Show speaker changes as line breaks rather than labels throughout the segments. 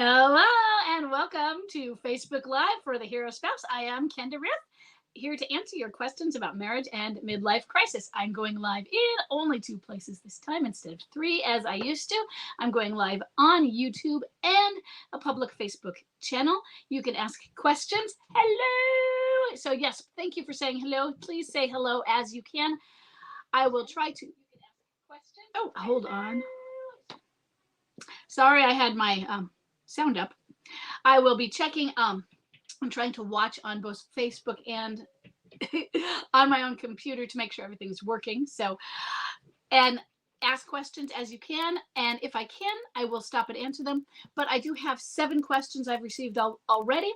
Hello and welcome to Facebook Live for the Hero Spouse. I am Kenda Riff, here to answer your questions about marriage and midlife crisis. I'm going live in only 2 places this time instead of 3 as I used to. I'm going live on YouTube and a public Facebook channel. You can ask questions. Hello! So yes, thank you for saying hello. Please say hello as you can. I will try to. Oh, hold on. Sorry, I had my sound up. I will be checking. I'm trying to watch on both Facebook and on my own computer to make sure everything's working. So, and ask questions as you can. And if I can, I will stop and answer them. But I do have 7 questions I've received already.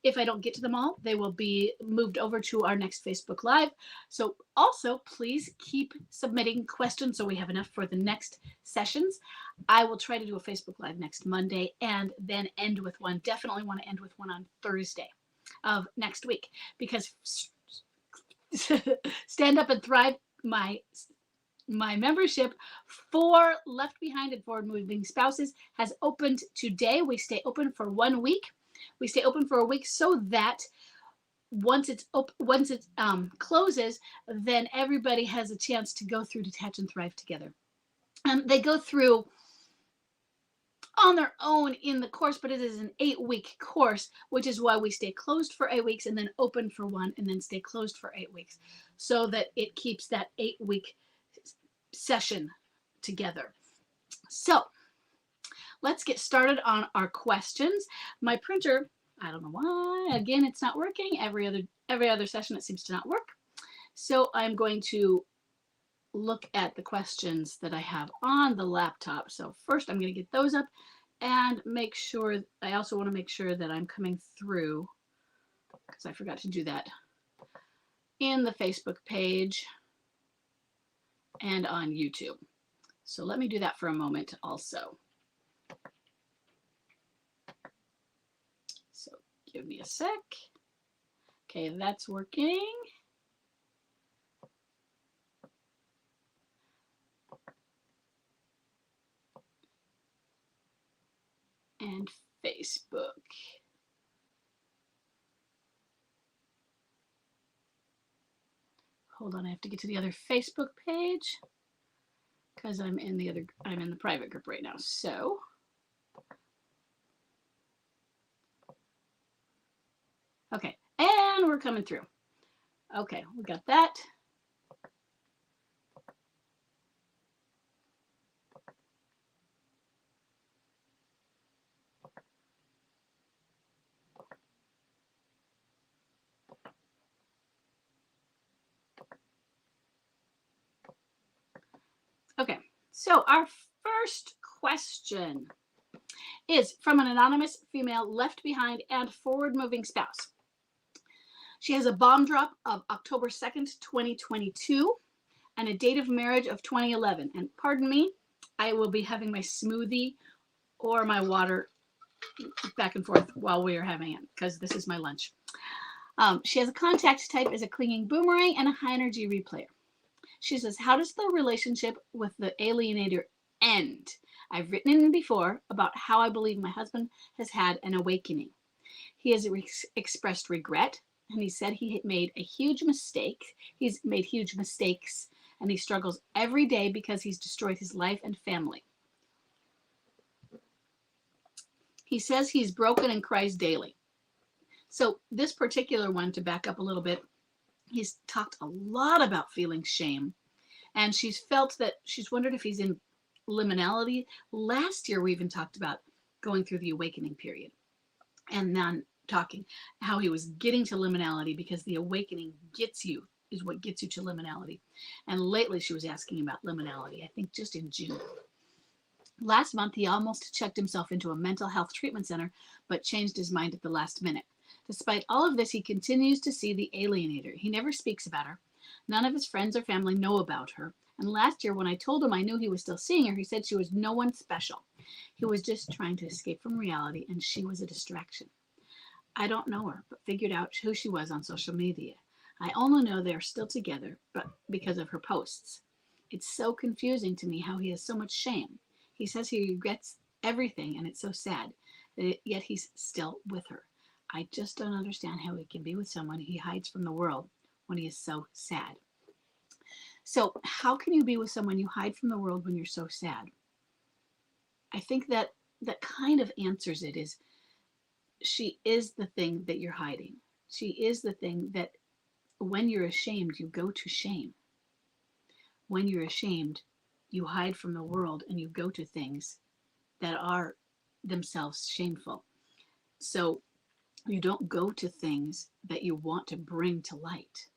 If I don't get to them all, they will be moved over to our next Facebook Live. So also, please keep submitting questions so we have enough for the next sessions. I will try to do a Facebook Live next Monday and then end with one. Definitely want to end with one on Thursday of next week because Stand Up and Thrive, my membership for Left Behind and Forward Moving Spouses, has opened today. We stay open for 1 week. We stay open for a week so that once it closes, then everybody has a chance to go through Detach and Thrive together. They go through on their own in the course, but it is an 8-week course, which is why we stay closed for 8 weeks and then open for 1 and then stay closed for 8 weeks so that it keeps that 8-week session together. So let's get started on our questions. My printer, I don't know why, again, it's not working. Every other session it seems to not work. So I'm going to look at the questions that I have on the laptop. So first I'm going to get those up and make sure, I also want to make sure that I'm coming through, because I forgot to do that, in the Facebook page and on YouTube. So let me do that for a moment also. So give me a sec. Okay, that's working. And Facebook. Hold on, I have to get to the other Facebook page because I'm in the private group right now. So okay, and we're coming through. Okay, we got that. Okay, so our first question is from an anonymous female left behind and forward moving spouse. She has a bomb drop of October 2nd, 2022 and a date of marriage of 2011. And pardon me, I will be having my smoothie or my water back and forth while we are having it because this is my lunch. She has a contact type as a clinging boomerang and a high energy replayer. She says, how does the relationship with the alienator end? I've written in before about how I believe my husband has had an awakening. He has expressed regret, and he said he made a huge mistake. He's made huge mistakes, and he struggles every day because he's destroyed his life and family. He says he's broken and cries daily. So this particular one, to back up a little bit, he's talked a lot about feeling shame, and she's wondered if he's in liminality. Last year, we even talked about going through the awakening period and then talking how he was getting to liminality because the awakening is what gets you to liminality. And lately she was asking about liminality, I think just in June. Last month, he almost checked himself into a mental health treatment center, but changed his mind at the last minute. Despite all of this, he continues to see the alienator. He never speaks about her. None of his friends or family know about her. And last year, when I told him I knew he was still seeing her, he said she was no one special. He was just trying to escape from reality, and she was a distraction. I don't know her, but figured out who she was on social media. I only know they're still together, but because of her posts. It's so confusing to me how he has so much shame. He says he regrets everything, and it's so sad. yet he's still with her. I just don't understand how he can be with someone he hides from the world when he is so sad. So, how can you be with someone you hide from the world when you're so sad? I think that kind of answers it is she is the thing that you're hiding. She is the thing that when you're ashamed, you go to shame. When you're ashamed, you hide from the world and you go to things that are themselves shameful. So you don't go to things that you want to bring to light.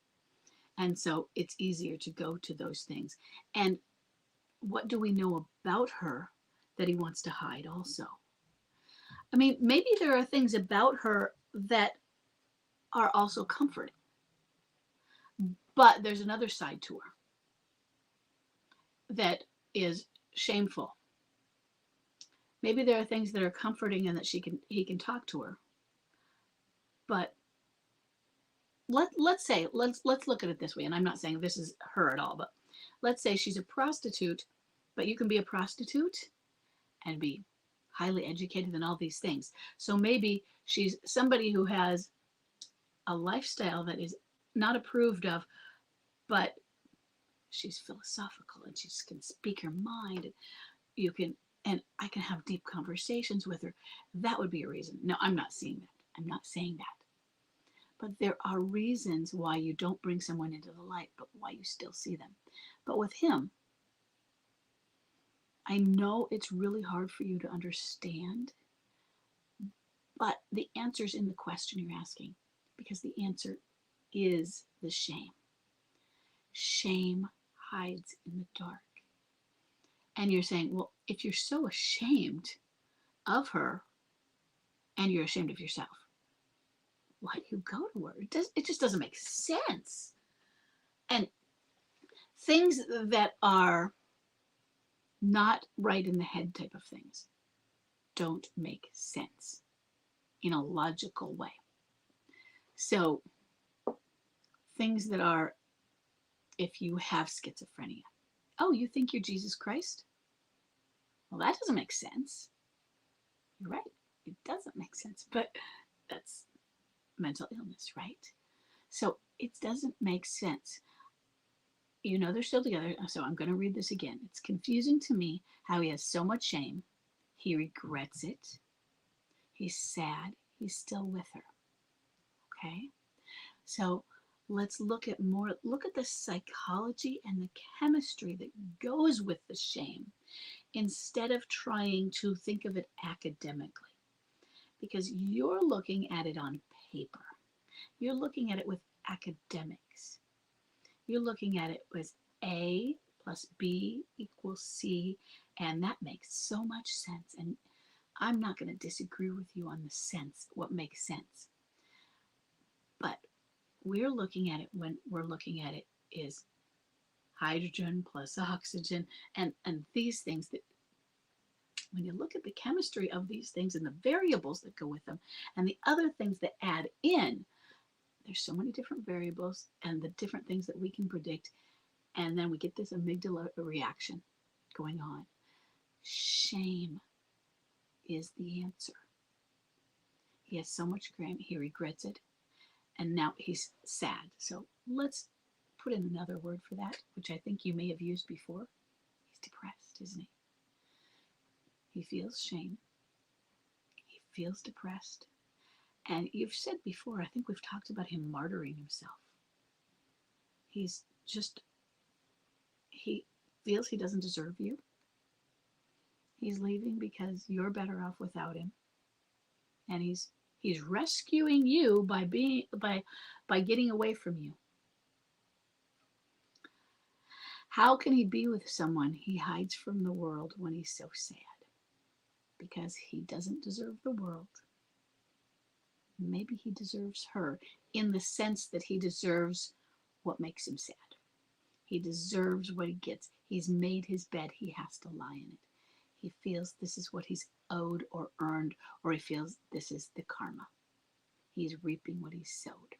And so it's easier to go to those things. And what do we know about her that he wants to hide also? I mean, maybe there are things about her that are also comforting, but there's another side to her that is shameful. Maybe there are things that are comforting and that he can talk to her. But let's look at it this way, and I'm not saying this is her at all, but let's say she's a prostitute, but you can be a prostitute and be highly educated and all these things. So maybe she's somebody who has a lifestyle that is not approved of, but she's philosophical and she can speak her mind, and you can, and I can have deep conversations with her. That would be a reason. No, I'm not seeing that. I'm not saying that. But there are reasons why you don't bring someone into the light, but why you still see them. But with him, I know it's really hard for you to understand, but the answer's in the question you're asking, because the answer is the shame. Shame hides in the dark. And you're saying, well, if you're so ashamed of her and you're ashamed of yourself, why do you go to her? It just doesn't make sense. And things that are not right in the head type of things don't make sense in a logical way. So things that are, if you have schizophrenia, oh, you think you're Jesus Christ? Well, that doesn't make sense. You're right. It doesn't make sense, but that's mental illness, right? So it doesn't make sense. You know they're still together, so I'm going to read this again. It's confusing to me how he has so much shame. He regrets it. He's sad. He's still with her. Okay? So let's look at the psychology and the chemistry that goes with the shame instead of trying to think of it academically. Because you're looking at it on paper. You're looking at it with academics. You're looking at it with A plus B equals C, and that makes so much sense. And I'm not going to disagree with you on the sense, what makes sense. But we're looking at it when we're looking at it is hydrogen plus oxygen and these things that when you look at the chemistry of these things and the variables that go with them and the other things that add in, there's so many different variables and the different things that we can predict. And then we get this amygdala reaction going on. Shame is the answer. He has so much shame, he regrets it. And now he's sad. So let's put in another word for that, which I think you may have used before. He's depressed, isn't he? He feels shame. He feels depressed. And you've said before, I think we've talked about him martyring himself. He feels he doesn't deserve you. He's leaving because you're better off without him. And he's rescuing you by getting away from you. How can he be with someone he hides from the world when he's so sad? Because he doesn't deserve the world. Maybe he deserves her in the sense that he deserves what makes him sad. He deserves what he gets. He's made his bed. He has to lie in it. He feels this is what he's owed or earned, or he feels this is the karma. He's reaping what he's sowed.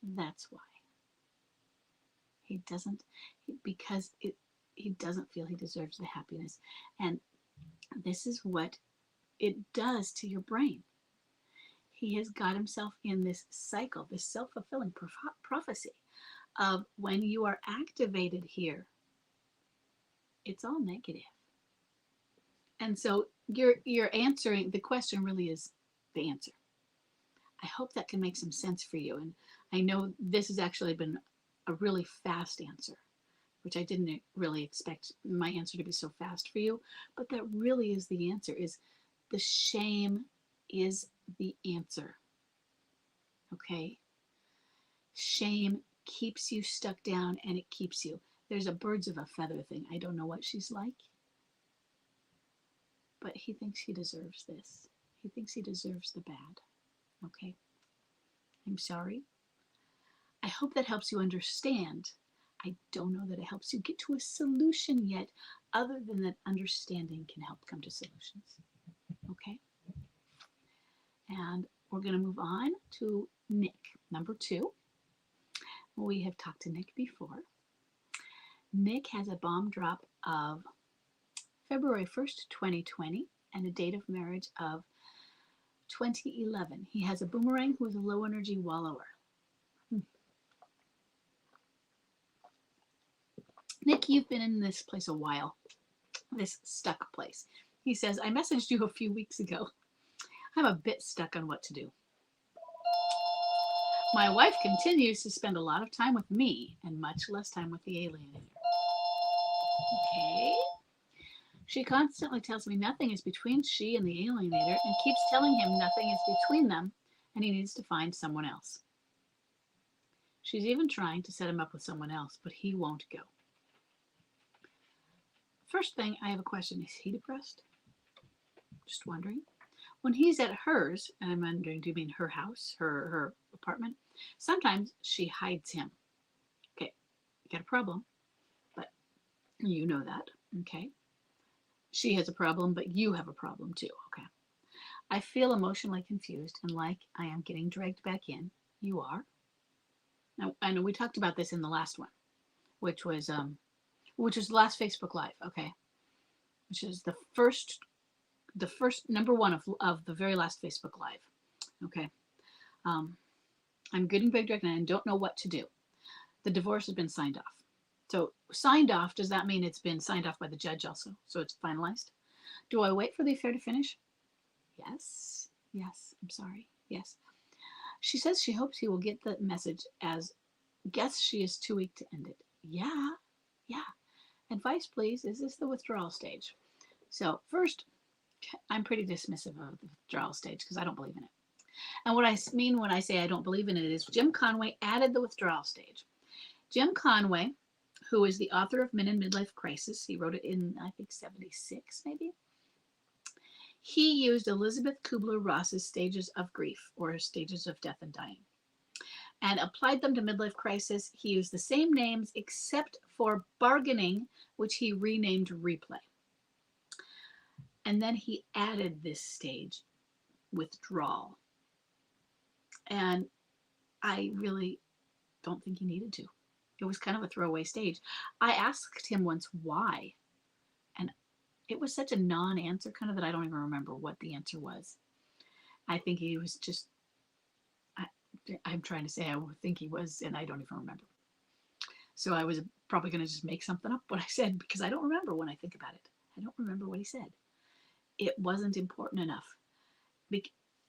That's why. He doesn't feel he deserves the happiness. And this is what it does to your brain. He has got himself in this cycle, this self-fulfilling prophecy of when you are activated here, it's all negative. And so you're answering, the question really is the answer. I hope that can make some sense for you. And I know this has actually been a really fast answer, which I didn't really expect my answer to be so fast for you, but that really is the answer, is the shame is the answer. Okay? Shame keeps you stuck down, and it keeps you. There's a birds of a feather thing. I don't know what she's like, but he thinks he deserves this. He thinks he deserves the bad. Okay? I'm sorry. I hope that helps you understand. I don't know that it helps you get to a solution yet, other than that understanding can help come to solutions. Okay? And we're going to move on to Nick, number 2. We have talked to Nick before. Nick has a bomb drop of February 1st, 2020, and a date of marriage of 2011. He has a boomerang who is a low energy wallower. Nick, you've been in this place a while, this stuck place. He says, I messaged you a few weeks ago. I'm a bit stuck on what to do. My wife continues to spend a lot of time with me and much less time with the alienator. Okay. She constantly tells me nothing is between she and the alienator and keeps telling him nothing is between them and he needs to find someone else. She's even trying to set him up with someone else, but he won't go. First thing, I have a question. Is he depressed? Just wondering. When he's at hers, and I'm wondering, do you mean her house, her apartment? Sometimes she hides him. Okay, you got a problem, but you know that, okay? She has a problem, but you have a problem too, okay? I feel emotionally confused and like I am getting dragged back in. You are. Now, I know we talked about this in the last one, which was the last Facebook Live, okay? Which is the first number 1 of the very last Facebook Live, okay? I'm getting dragged back and I don't know what to do. The divorce has been signed off. So signed off, does that mean it's been signed off by the judge also? So it's finalized? Do I wait for the affair to finish? Yes. Yes. I'm sorry. Yes. She says she hopes he will get the message as guess she is too weak to end it. Yeah. Yeah. Advice, please. Is this the withdrawal stage? So first, I'm pretty dismissive of the withdrawal stage because I don't believe in it. And what I mean when I say I don't believe in it is Jim Conway added the withdrawal stage. Jim Conway, who is the author of Men in Midlife Crisis, he wrote it in, I think, 76 maybe. He used Elizabeth Kubler-Ross's stages of grief, or stages of death and dying, and applied them to midlife crisis. He used the same names except for bargaining, which he renamed replay. And then he added this stage, withdrawal. And I really don't think he needed to. It was kind of a throwaway stage. I asked him once why, and it was such a non-answer kind of that I don't even remember what the answer was. I think he was just, I'm trying to say I think he was, and I don't even remember. So I was probably going to just make something up what I said because I don't remember when I think about it. I don't remember what he said. It wasn't important enough.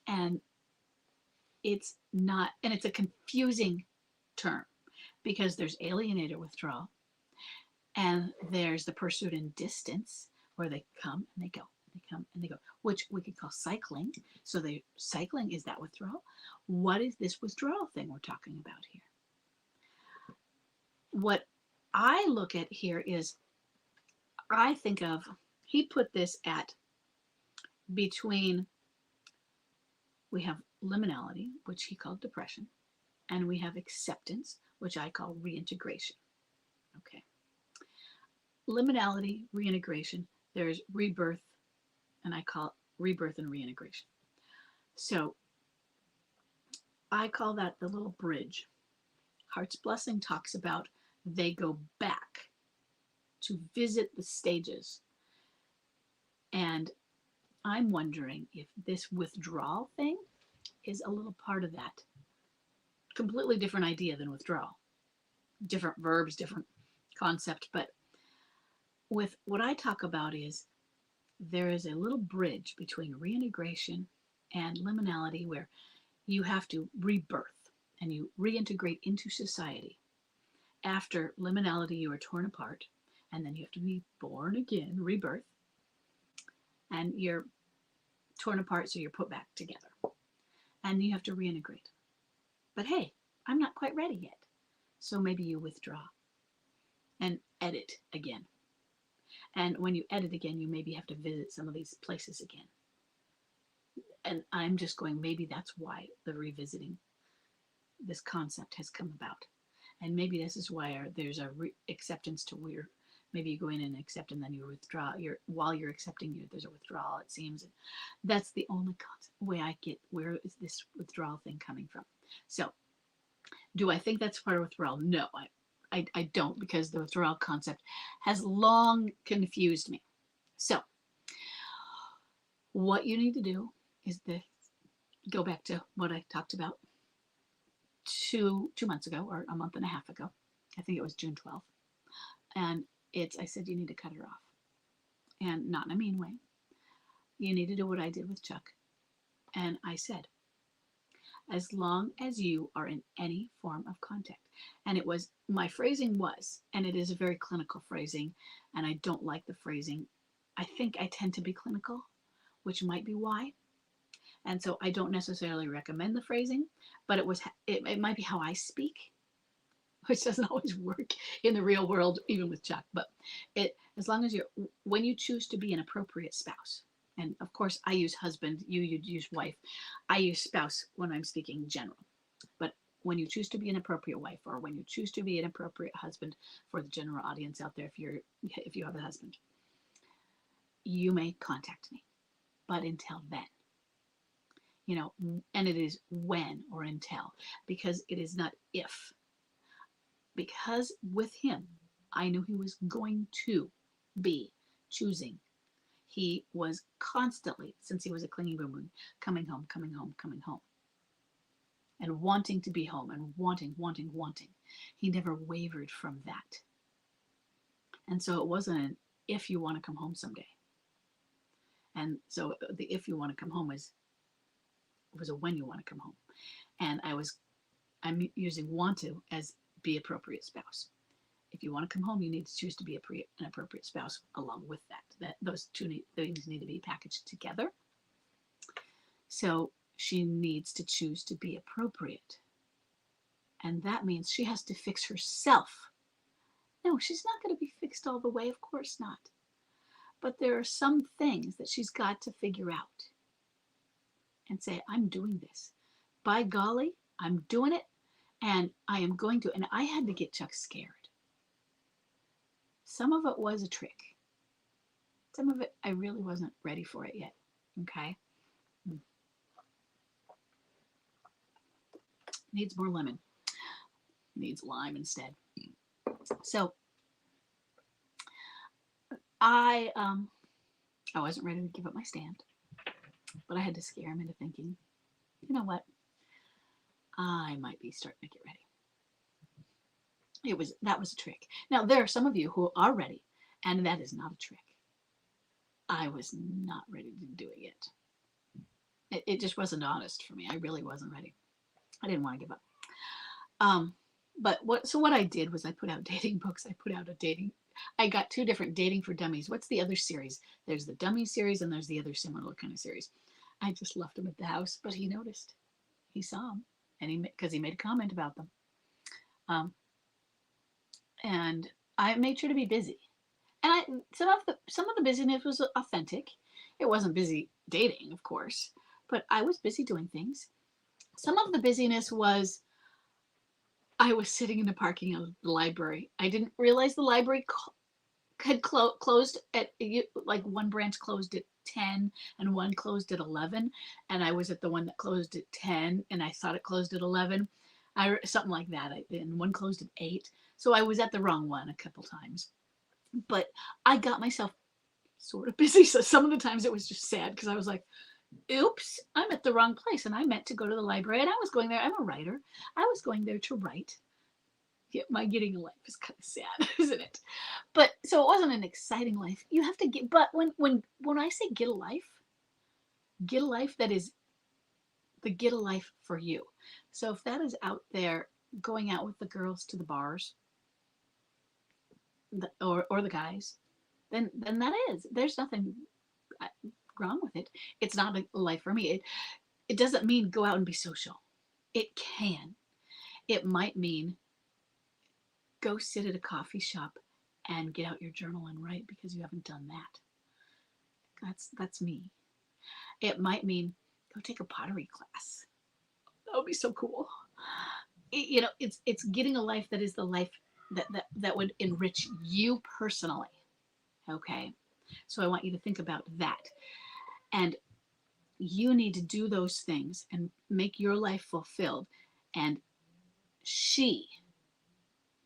And it's not, and it's a confusing term because there's alienator withdrawal and there's the pursuit and distance where they come and they go, and they come and they go, which we could call cycling. So the cycling is that withdrawal. What is this withdrawal thing we're talking about here? What I look at here is, I think of, he put this at between, we have liminality, which he called depression, and we have acceptance, which I call reintegration. Okay. Liminality, reintegration, there's rebirth, and I call it rebirth and reintegration. So I call that the little bridge. Heart's Blessing talks about they go back to visit the stages and I'm wondering if this withdrawal thing is a little part of that. Completely different idea than withdrawal. Different verbs, different concept. But with what I talk about is there is a little bridge between reintegration and liminality where you have to rebirth and you reintegrate into society. After liminality, you are torn apart, and then you have to be born again, rebirth, and you're torn apart, so you're put back together. And you have to reintegrate. But hey, I'm not quite ready yet. So maybe you withdraw and edit again. And when you edit again, you maybe have to visit some of these places again. And I'm just going, maybe that's why the revisiting this concept has come about. And maybe this is why there's a acceptance to where maybe you go in and accept and then you withdraw. While you're accepting, there's a withdrawal, it seems. That's the only way I get, where is this withdrawal thing coming from? So do I think that's part of withdrawal? No, I don't, because the withdrawal concept has long confused me. So what you need to do is go back to what I talked about two months ago, or a month and a half ago. I think it was June 12th. And I said, you need to cut her off. And not in a mean way. You need to do what I did with Chuck. And I said, as long as you are in any form of contact. And my phrasing was, and it is a very clinical phrasing, and I don't like the phrasing. I think I tend to be clinical, which might be why. And so I don't necessarily recommend the phrasing, but it might be how I speak, which doesn't always work in the real world, even with Chuck. But as long as when you choose to be an appropriate spouse, and of course I use husband, you'd use wife. I use spouse when I'm speaking general. But when you choose to be an appropriate wife, or when you choose to be an appropriate husband for the general audience out there, if you have a husband, you may contact me. But until then, and it is when or until, because it is not if. Because with him, I knew he was going to be choosing. He was constantly, since he was a clinging boom, coming home, coming home, coming home. And wanting to be home, and wanting. He never wavered from that. And so it wasn't an if you want to come home someday. And so the if you want to come home was a when you want to come home. And I'm using want to as be appropriate spouse. If you want to come home, you need to choose to be an appropriate spouse along with that. Those two things need to be packaged together. So she needs to choose to be appropriate. And that means she has to fix herself. No, she's not going to be fixed all the way, of course not. But there are some things that she's got to figure out and say, I'm doing this. By golly, I'm doing it, and I am going to. And I had to get Chuck scared. Some of it was a trick. Some of it, I really wasn't ready for it yet. Okay? Needs more lemon. Needs lime instead. So I wasn't ready to give up my stand, but I had to scare him into thinking, you know what? I might be starting to get ready. That was a trick. Now there are some of you who are ready, and that is not a trick. I was not ready to do it yet. It just wasn't honest for me. I really wasn't ready. I didn't want to give up. But what I did was I put out dating books. I got 2 different Dating for Dummies. What's the other series? There's the Dummy series and there's the other similar kind of series. I just left them at the house, but he noticed. He saw them, and because he made a comment about them. And I made sure to be busy. And some of the busyness was authentic. It wasn't busy dating, of course, but I was busy doing things. Some of the busyness was I was sitting in the parking lot of the library. I didn't realize the library had closed at, like, one branch closed at 10 and one closed at 11. And I was at the one that closed at 10 and I thought it closed at 11. Something like that. And one closed at 8. So I was at the wrong one a couple times. But I got myself sort of busy. So some of the times it was just sad because I was like, oops, I'm at the wrong place. And I meant to go to the library and I was going there. I'm a writer. I was going there to write. Yeah, my getting a life is kind of sad, isn't it? But so it wasn't an exciting life. You have to get, but when I say get a life that is get a life for you. So if that is out there going out with the girls to the bars, or the guys, then that is, there's nothing wrong with it. It's not a life for me. It doesn't mean go out and be social. It can. It might mean go sit at a coffee shop and get out your journal and write because you haven't done that. That's me. It might mean go take a pottery class. That would be so cool. It's getting a life that is the life that would enrich you personally. Okay. So I want you to think about that. And you need to do those things and make your life fulfilled. And she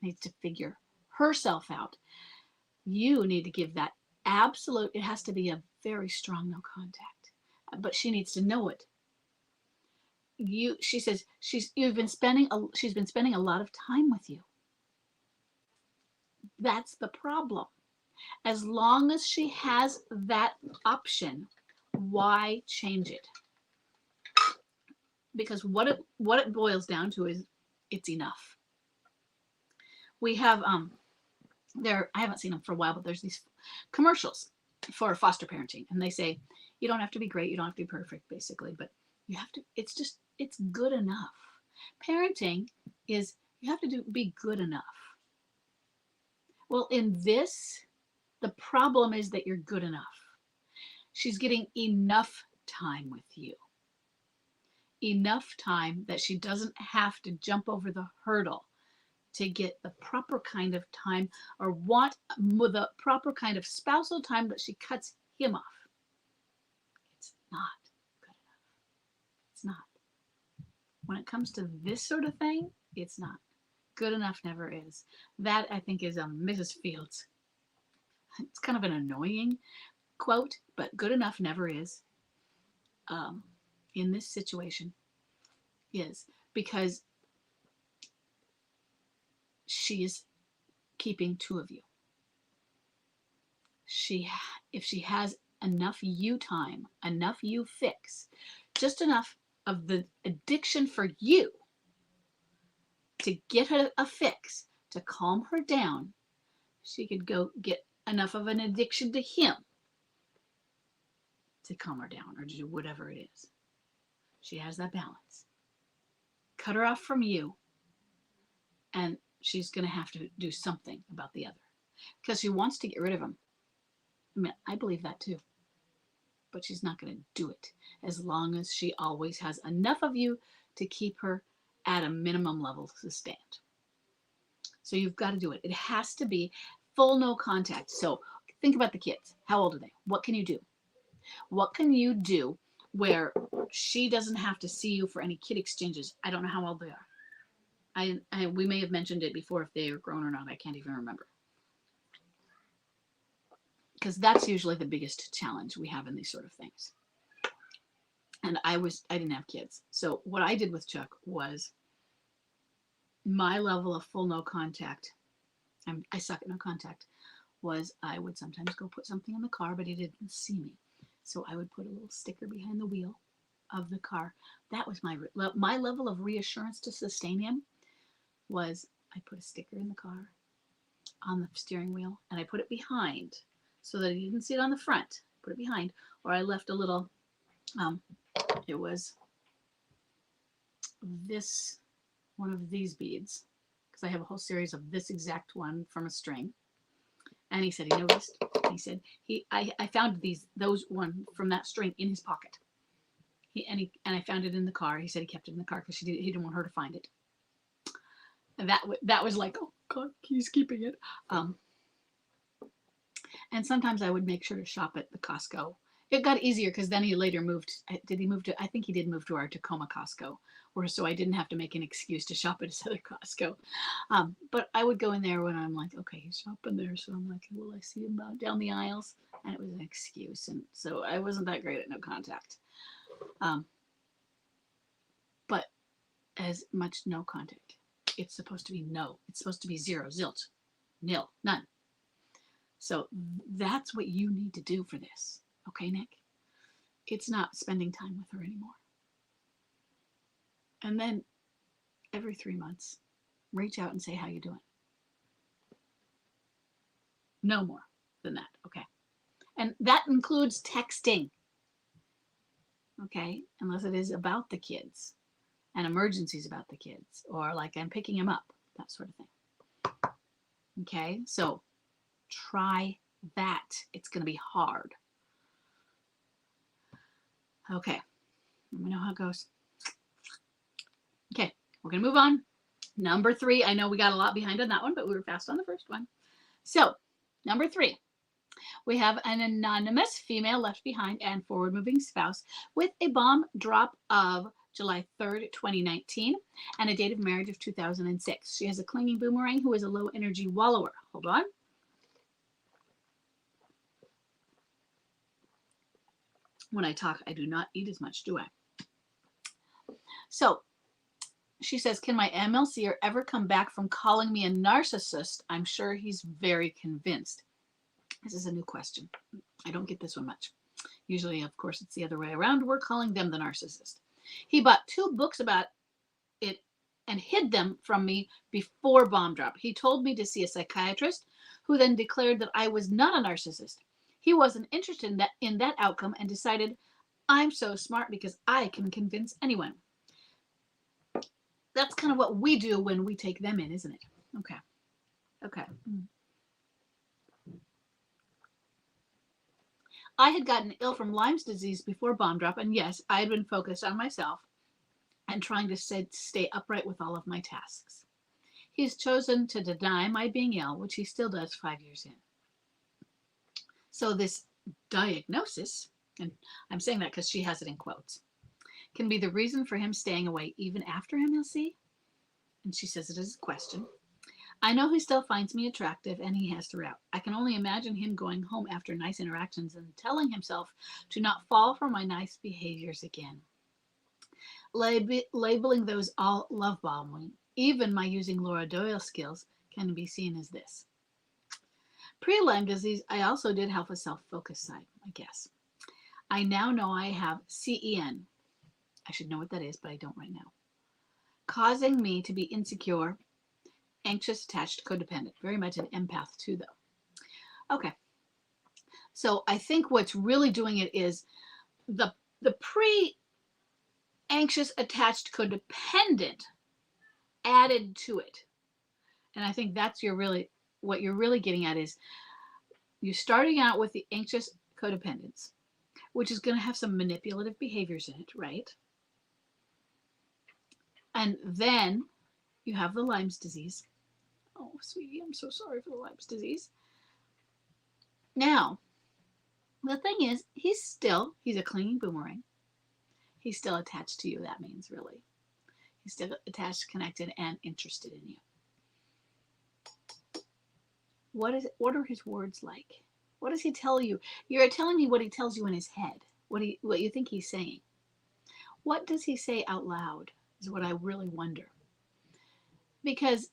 needs to figure herself out. You need to give that absolute, it has to be a very strong no contact, but she needs to know it. She says she's been spending a lot of time with you. That's the problem. As long as she has that option, why change it? Because what it boils down to is it's enough. We have I haven't seen them for a while, but there's these commercials for foster parenting, and they say you don't have to be great, you don't have to be perfect, basically, but you have to. It's good enough. Parenting is you have to be good enough. Well, in this, the problem is that you're good enough. She's getting enough time with you. Enough time that she doesn't have to jump over the hurdle to get the proper kind of time or want the proper kind of spousal time that she cuts him off. It's not good enough. It's not. When it comes to this sort of thing, it's not. Good enough never is. That, I think, is Mrs. Fields. It's kind of an annoying quote, but good enough never is. In this situation is because she is keeping two of you. If she has enough you time, enough you fix, just enough of the addiction for you to get her a fix, to calm her down, she could go get enough of an addiction to him to calm her down or to do whatever it is. She has that balance. Cut her off from you, and she's going to have to do something about the other because she wants to get rid of him. I mean, I believe that too. But she's not going to do it as long as she always has enough of you to keep her at a minimum level to stand. So you've got to do it. It has to be full no contact. So think about the kids. How old are they? What can you do? What can you do where she doesn't have to see you for any kid exchanges? I don't know how old they are. We may have mentioned it before if they are grown or not. I can't even remember. Because that's usually the biggest challenge we have in these sort of things. And I didn't have kids. So what I did with Chuck was my level of full no contact. I suck at no contact. Was I would sometimes go put something in the car, but he didn't see me. So I would put a little sticker behind the wheel of the car. That was my level of reassurance to sustain him. Was I put a sticker in the car on the steering wheel, and I put it behind so that he didn't see it on the front. Put it behind, or I left a little. It was this one of these beads, because I have a whole series of this exact one from a string. And he said he noticed. He said I found those one from that string in his pocket. And I found it in the car. He said he kept it in the car because he didn't want her to find it. And that was like, oh God, he's keeping it. And sometimes I would make sure to shop at the Costco It got easier because then he later moved. Did he move to? I think he did move to our Tacoma Costco, where so I didn't have to make an excuse to shop at his other Costco. But I would go in there when I'm like, okay, he's shopping there, so I'm like, will I see him down the aisles? And it was an excuse, and so I wasn't that great at no contact. But as much no contact, it's supposed to be no. It's supposed to be zero, zilch, nil, none. So that's what you need to do for this. Okay, Nick? It's not spending time with her anymore. And then every 3 months, reach out and say, how you doing? No more than that, okay? And that includes texting, okay? Unless it is about the kids and emergencies about the kids, or like I'm picking him up, that sort of thing. Okay, so try that. It's going to be hard. Okay, let me know how it goes. Okay, we're going to move on. Number 3, I know we got a lot behind on that one, but we were fast on the first one. So, number 3, we have an anonymous female left behind and forward-moving spouse with a bomb drop of July 3rd, 2019, and a date of marriage of 2006. She has a clinging boomerang who is a low-energy wallower. Hold on. When I talk, I do not eat as much, do I? So, she says, can my MLCer ever come back from calling me a narcissist? I'm sure he's very convinced. This is a new question. I don't get this one much. Usually, of course, it's the other way around. We're calling them the narcissist. He bought 2 books about it and hid them from me before bomb drop. He told me to see a psychiatrist who then declared that I was not a narcissist. He wasn't interested in that outcome and decided, I'm so smart because I can convince anyone. That's kind of what we do when we take them in, isn't it? Okay. Okay. I had gotten ill from Lyme's disease before bomb drop, and yes, I had been focused on myself and trying to stay upright with all of my tasks. He's chosen to deny my being ill, which he still does 5 years in. So this diagnosis, and I'm saying that because she has it in quotes, can be the reason for him staying away even after MLC. And she says it is a question. I know he still finds me attractive and he has throughout. I can only imagine him going home after nice interactions and telling himself to not fall for my nice behaviors again. Labeling those all love bombing, even my using Laura Doyle skills, can be seen as this. Pre-Lyme disease, I also did have a self-focus side, I guess. I now know I have CEN. I should know what that is, but I don't right now. Causing me to be insecure, anxious, attached, codependent. Very much an empath too, though. Okay. So I think what's really doing it is the pre-anxious, attached, codependent added to it. And I think that's what you're really getting at is you're starting out with the anxious codependence, which is going to have some manipulative behaviors in it, right? And then you have the Lyme's disease. Oh, sweetie, I'm so sorry for the Lyme's disease. Now, the thing is, he's a clinging boomerang. He's still attached to you, that means, really. He's still attached, connected, and interested in you. What are his words like? What does he tell you? You're telling me what he tells you in his head, what you think he's saying. What does he say out loud is what I really wonder. Because,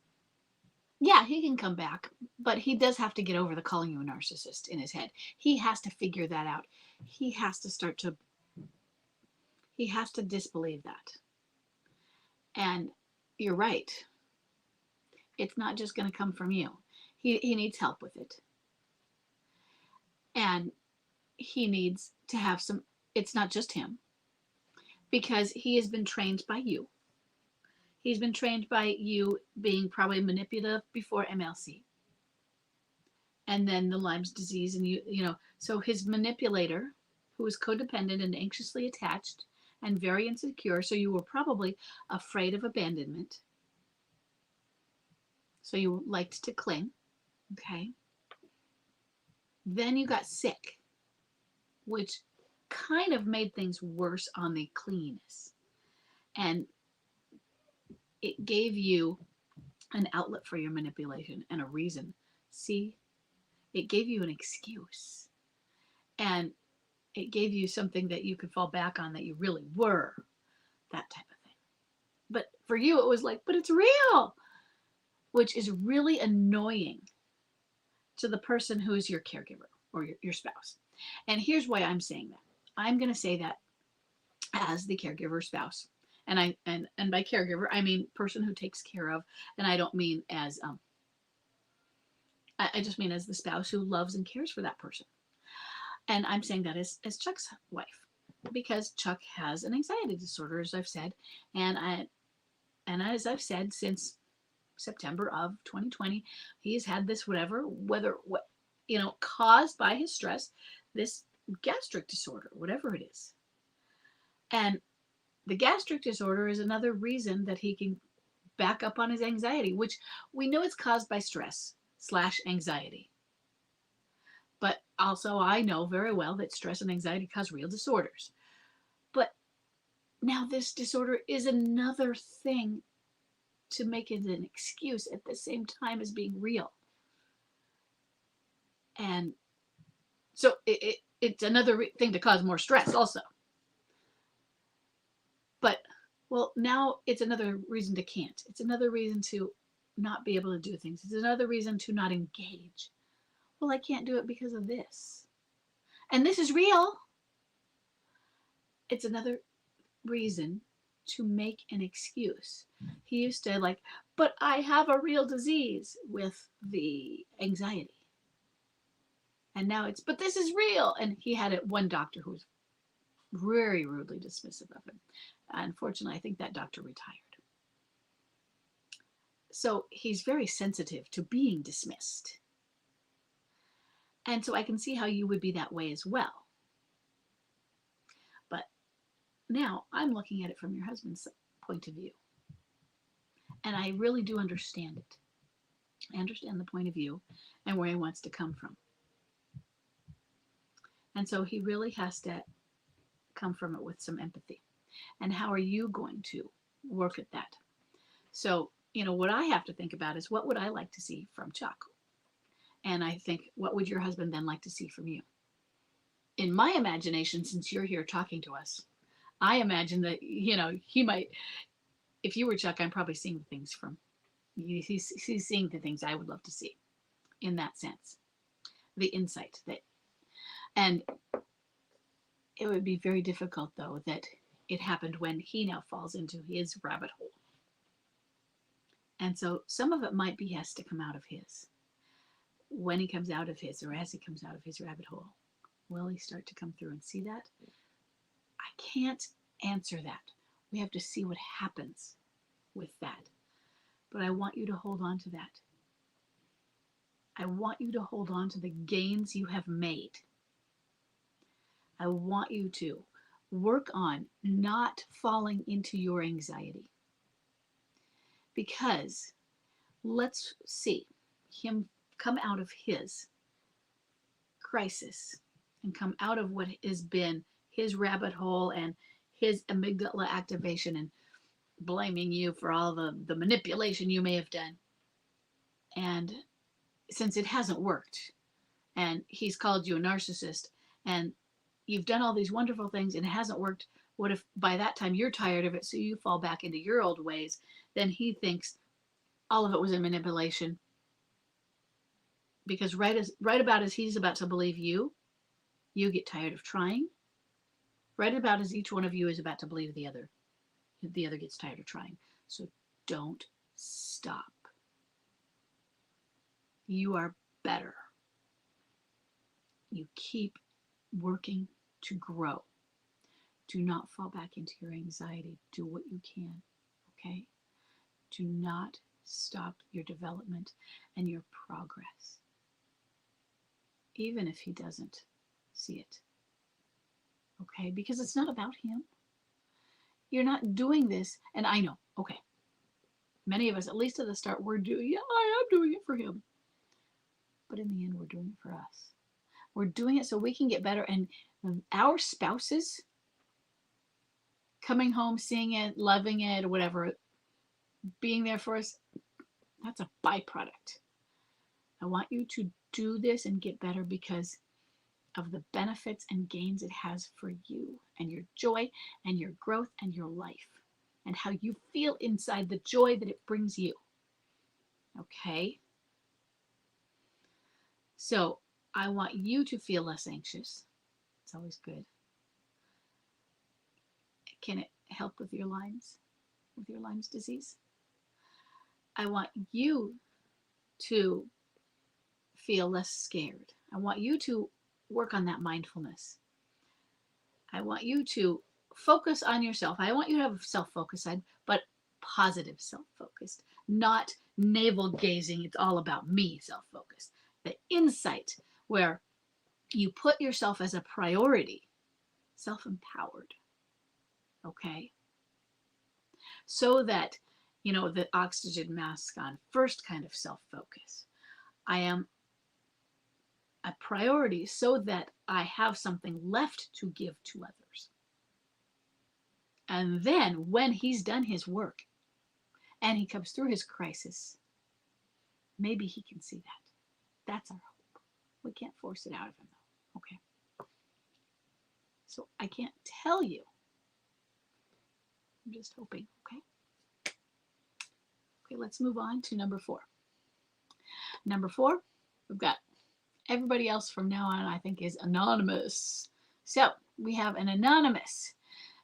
yeah, he can come back, but he does have to get over the calling you a narcissist in his head. He has to figure that out. He has to disbelieve that. And you're right. It's not just going to come from you. He needs help with it. And he needs to have it's not just him. Because he has been trained by you. He's been trained by you being probably manipulative before MLC. And then the Lyme's disease. And so his manipulator, who is codependent and anxiously attached and very insecure. So you were probably afraid of abandonment. So you liked to cling. Okay. Then you got sick, which kind of made things worse on the cleanliness. And it gave you an outlet for your manipulation and a reason. See, it gave you an excuse. And it gave you something that you could fall back on that you really were, that type of thing. But for you, it was like, but it's real, which is really annoying to the person who is your caregiver or your spouse. And here's why I'm saying that. I'm going to say that as the caregiver spouse. And by caregiver, I mean person who takes care of, and I don't mean as I just mean as the spouse who loves and cares for that person. And I'm saying that as Chuck's wife, because Chuck has an anxiety disorder, as I've said, and as I've said since September of 2020, he's had this caused by his stress, this gastric disorder, whatever it is. And the gastric disorder is another reason that he can back up on his anxiety, which we know it's caused by stress/anxiety. But also I know very well that stress and anxiety cause real disorders. But now this disorder is another thing to make it an excuse at the same time as being real. And so it's another thing to cause more stress also. But, well, now it's another reason to can't. It's another reason to not be able to do things. It's another reason to not engage. Well, I can't do it because of this. And this is real. It's another reason to make an excuse. He used to but I have a real disease with the anxiety. And now but this is real. And he had one doctor who was very rudely dismissive of him. Unfortunately, I think that doctor retired. So he's very sensitive to being dismissed. And so I can see how you would be that way as well. But now I'm looking at it from your husband's point of view. And I really do understand it. I understand the point of view and where he wants to come from. And so he really has to come from it with some empathy. And how are you going to work at that? So, what I have to think about is what would I like to see from Chuck? And I think, what would your husband then like to see from you? In my imagination, since you're here talking to us, I imagine that, he might, if you were Chuck, I'm probably seeing things from, he's seeing the things I would love to see in that sense. The insight and it would be very difficult, though, that it happened when he now falls into his rabbit hole. And so some of it might be has to come out of his. When he comes out of his, or as he comes out of his rabbit hole, will he start to come through and see that? I can't answer that. We have to see what happens with that. But I want you to hold on to that. I want you to hold on to the gains you have made. I want you to work on not falling into your anxiety. Because let's see him come out of his crisis and come out of what has been his rabbit hole and his amygdala activation and blaming you for all the manipulation you may have done. And since it hasn't worked and he's called you a narcissist and you've done all these wonderful things and it hasn't worked, what if by that time you're tired of it, so you fall back into your old ways? Then he thinks all of it was a manipulation. Because right about as he's about to believe you get tired of trying. Right about as each one of you is about to believe the other gets tired of trying. So don't stop. You are better. You keep working to grow. Do not fall back into your anxiety. Do what you can, okay? Do not stop your development and your progress, even if he doesn't see it, okay? Because it's not about him. You're not doing this, and I know, okay, many of us, at least at the start, I am doing it for him. But in the end, we're doing it for us. We're doing it so we can get better. And our spouses coming home, seeing it, loving it, or whatever, being there for us, that's a byproduct. I want you to do this and get better because of the benefits and gains it has for you and your joy and your growth and your life and how you feel inside, the joy that it brings you. Okay? So I want you to feel less anxious. It's always good. Can it help with your Lyme's disease? I want you to feel less scared. I want you to work on that mindfulness. I want you to focus on yourself. I want you to have self-focused side, but positive self-focused, not navel gazing. It's all about me self-focused. The insight where you put yourself as a priority, self-empowered. Okay? So that, the oxygen mask on, first kind of self-focus. I am a priority so that I have something left to give to others. And then when he's done his work and he comes through his crisis, maybe he can see that. That's our hope. We can't force it out of him, though. Okay. So I can't tell you. I'm just hoping. Okay. Okay, let's move on to number 4. Number 4, we've got everybody else from now on, I think, is anonymous. So we have an anonymous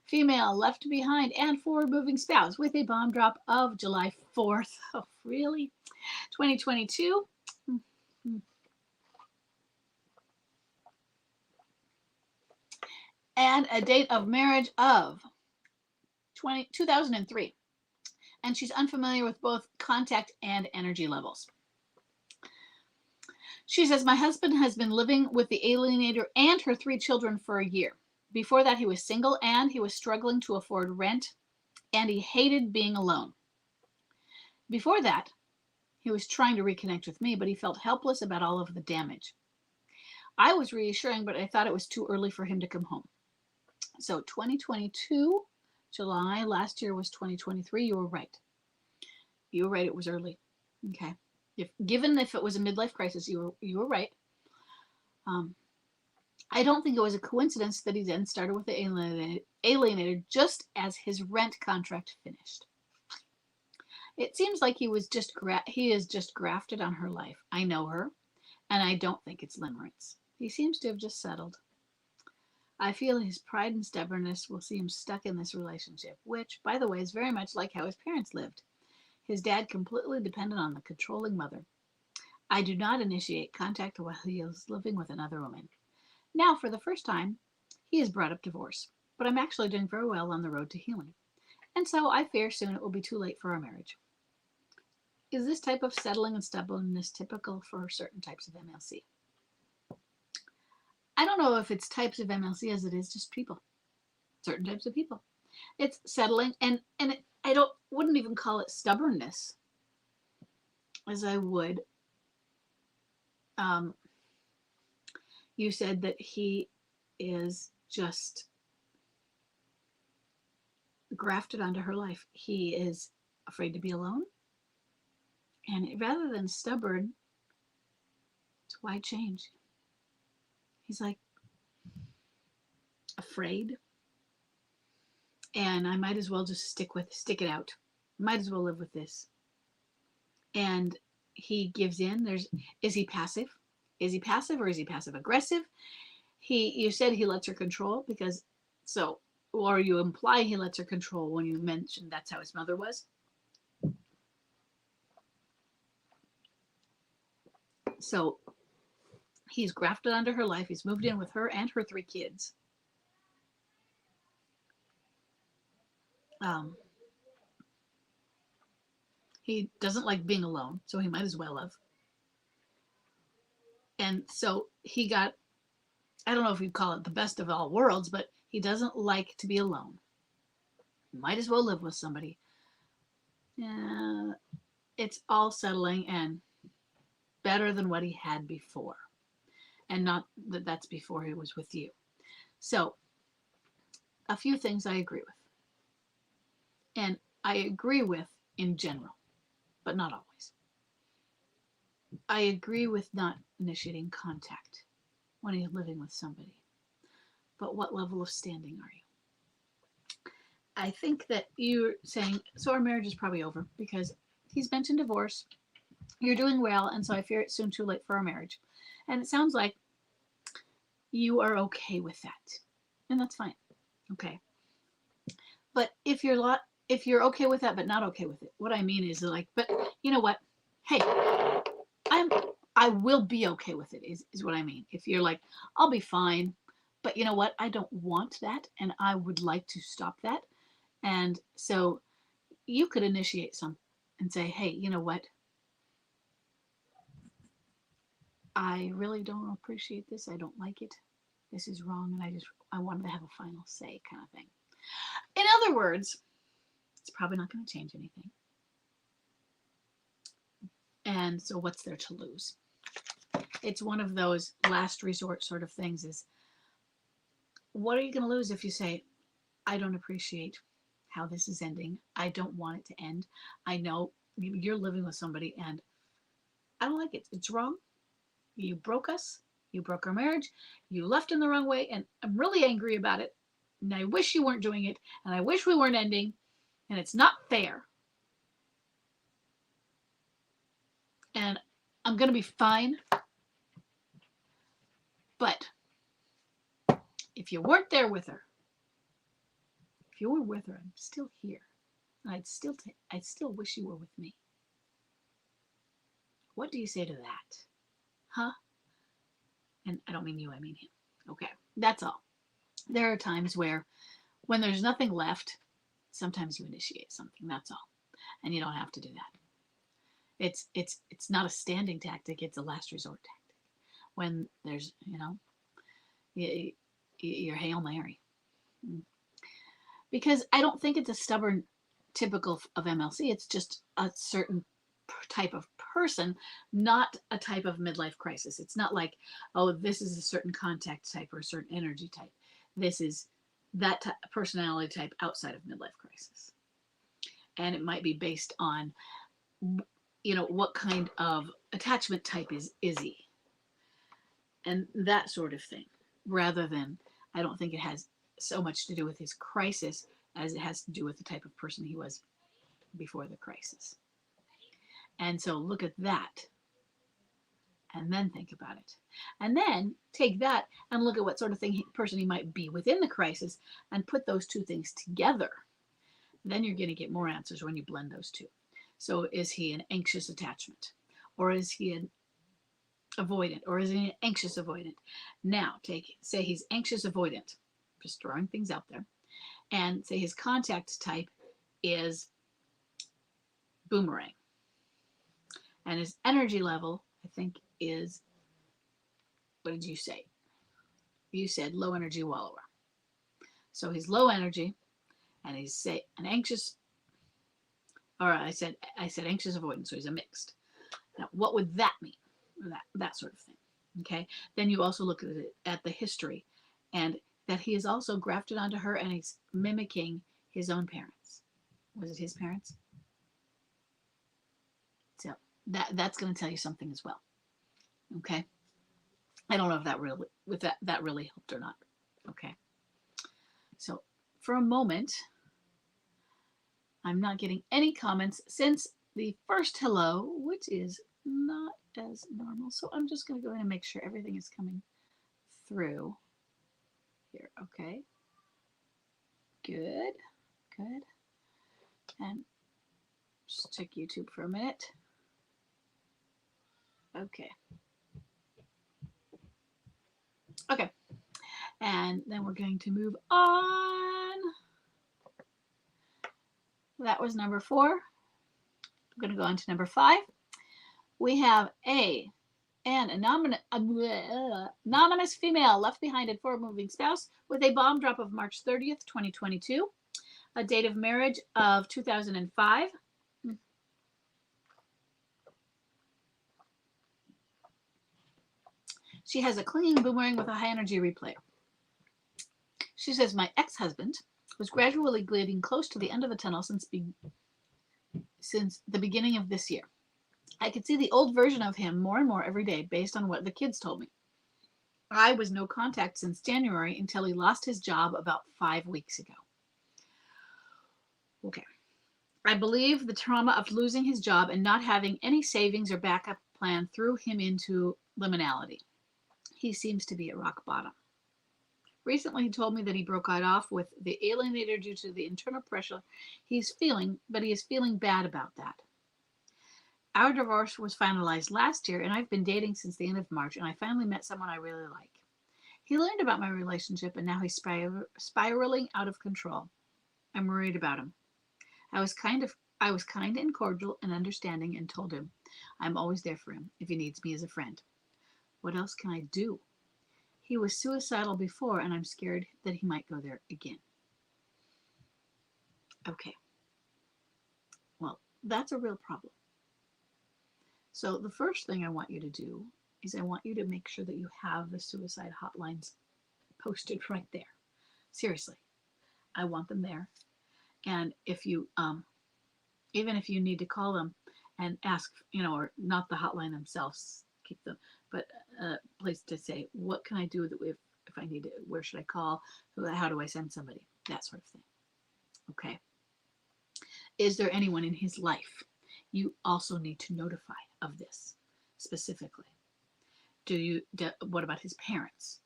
female left behind and forward moving spouse with a bomb drop of July 4th. Oh, really? 2022. And a date of marriage of 2003. And she's unfamiliar with both contact and energy levels. She says, my husband has been living with the alienator and her 3 children for a year. Before that, he was single and he was struggling to afford rent and he hated being alone. Before that, he was trying to reconnect with me, but he felt helpless about all of the damage. I was reassuring, but I thought it was too early for him to come home. So 2022, July, last year was 2023. You were right. You were right. It was early. Okay. Given if it was a midlife crisis, you were right. I don't think it was a coincidence that he then started with the alienator just as his rent contract finished. It seems like he is just grafted on her life. I know her, and I don't think it's limerence. He seems to have just settled. I feel his pride and stubbornness will see him stuck in this relationship, which, by the way, is very much like how his parents lived. His dad completely dependent on the controlling mother. I do not initiate contact while he is living with another woman. Now, for the first time, he has brought up divorce, but I'm actually doing very well on the road to healing. And so I fear soon it will be too late for our marriage. Is this type of settling and stubbornness typical for certain types of MLC? I don't know if it's types of MLC as it is just people. Certain types of people. It's settling, and I wouldn't even call it stubbornness as I would. You said that he is just grafted onto her life. He is afraid to be alone. And rather than stubborn, so why change? He's like afraid. And I might as well just stick it out. Might as well live with this. And he gives in. Is he passive? Is he passive or is he passive aggressive? You said he lets her control or you imply he lets her control when you mentioned that's how his mother was. So he's grafted onto her life. He's moved in with her and her 3 kids. He doesn't like being alone, so he might as well have. And so he got, I don't know if you'd call it the best of all worlds, but he doesn't like to be alone. Might as well live with somebody. It's all settling and better than what he had before. and not that that's before he was with you. So a few things I agree with. And I agree with in general, but not always. I agree with not initiating contact when you're living with somebody. But what level of standing are you? I think that you're saying, so our marriage is probably over because he's mentioned divorce. You're doing well, and so I fear it's soon too late for our marriage. And it sounds like you are okay with that. And that's fine. Okay. But if you're okay with that but not okay with it, what I mean is like, but you know what? Hey, I will be okay with it is what I mean. If you're like, I'll be fine, but you know what? I don't want that and I would like to stop that. And so you could initiate some and say, hey, you know what? I really don't appreciate this. I don't like it. This is wrong. And I wanted to have a final say kind of thing. In other words, it's probably not going to change anything. And so what's there to lose? It's one of those last resort sort of things is, what are you going to lose if you say, I don't appreciate how this is ending. I don't want it to end. I know you're living with somebody and I don't like it. It's wrong. You broke us. You broke our marriage. You left in the wrong way. And I'm really angry about it. And I wish you weren't doing it. And I wish we weren't ending. And it's not fair. And I'm going to be fine. But if you weren't there with her, if you were with her, I'm still here. And I'd still wish you were with me. What do you say to that? Huh? And I don't mean you, I mean him. Okay, that's all. There are times where when there's nothing left, sometimes you initiate something, that's all. And you don't have to do that. It's not a standing tactic, it's a last resort tactic. When there's, you're Hail Mary. Because I don't think it's a stubborn typical of MLC. It's just a certain type of person, not a type of midlife crisis. It's not like, oh, this is a certain contact type or a certain energy type. This is that personality type outside of midlife crisis. And it might be based on, what kind of attachment type is he? And that sort of thing. Rather than, I don't think it has so much to do with his crisis as it has to do with the type of person he was before the crisis. And so look at that and then think about it. And then take that and look at what sort of person he might be within the crisis and put those two things together. Then you're going to get more answers when you blend those two. So is he an anxious attachment? Or is he an avoidant? Or is he an anxious avoidant? Now, say he's anxious avoidant. Just throwing things out there. And say his contact type is boomerang. And his energy level, I think, is, what did you say? You said low energy wallower. So he's low energy, and he's an anxious, or I said anxious avoidance, so he's a mixed. Now, what would that mean? That sort of thing. Okay. Then you also look at the history, and that he is also grafted onto her, and he's mimicking his own parents. Was it his parents? So that's going to tell you something as well. Okay. I don't know if that really helped or not. Okay. So for a moment, I'm not getting any comments since the first hello, which is not as normal. So I'm just going to go ahead and make sure everything is coming through here. Okay. Good. And just check YouTube for a minute. Okay. And then we're going to move on. That was number 4. I'm going to go on to number 5. We have an anonymous female left behind and forward moving spouse with a bomb drop of March 30th, 2022. A date of marriage of 2005. She has a clinging boomerang with a high energy replay. She says, my ex-husband was gradually getting close to the end of the tunnel since the beginning of this year. I could see the old version of him more and more every day based on what the kids told me. I was no contact since January until he lost his job about 5 weeks ago. Okay. I believe the trauma of losing his job and not having any savings or backup plan threw him into liminality. He seems to be at rock bottom. Recently, he told me that he broke it off with the alienator due to the internal pressure he's feeling, but he is feeling bad about that. Our divorce was finalized last year, and I've been dating since the end of March, and I finally met someone I really like. He learned about my relationship, and now he's spiraling out of control. I'm worried about him. I was kind and cordial and understanding and told him I'm always there for him if he needs me as a friend. What else can I do? He was suicidal before, and I'm scared that he might go there again. Okay. Well, that's a real problem. So the first thing I want you to do is I want you to make sure that you have the suicide hotlines posted right there. Seriously, I want them there. And if you, even if you need to call them and ask, or not the hotline themselves, keep them, but a place to say, what can I do if I need to, where should I call? How do I send somebody? That sort of thing. Okay. Is there anyone in his life you also need to notify of this specifically? What about his parents?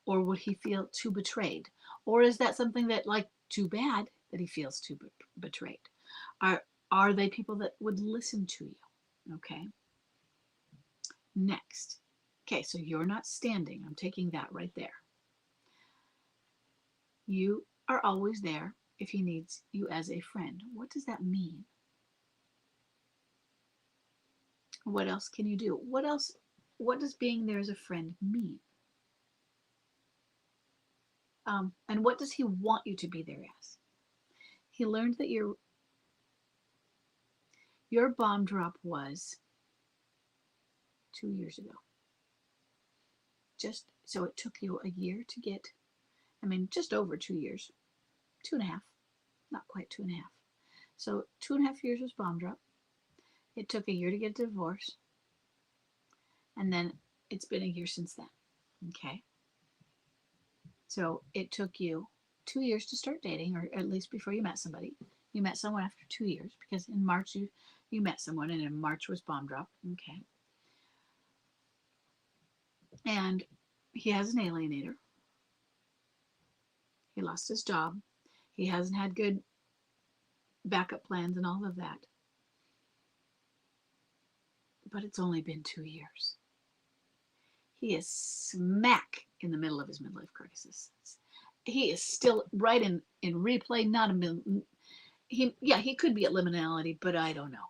Or would he feel too betrayed? Or is that something that, like, too bad that he feels too betrayed? Are they people that would listen to you? Okay. Next. Okay, so you're not standing. I'm taking that right there. You are always there if he needs you as a friend. What does that mean? What else can you do? What does being there as a friend mean? And what does he want you to be there as? He learned that your bomb drop was 2 years ago. So it took you a year to get, just over 2 years, 2.5, not quite 2.5. So 2.5 years was bomb drop. It took a year to get a divorce. And then it's been a year since then. Okay. So it took you 2 years to start dating, or at least before you met somebody. You met someone after 2 years, because in March you met someone, and in March was bomb drop. Okay. And he has an alienator. He lost his job. He hasn't had good backup plans and all of that. But it's only been 2 years. He is smack in the middle of his midlife crisis. He is still right in replay, not he could be at liminality, but I don't know.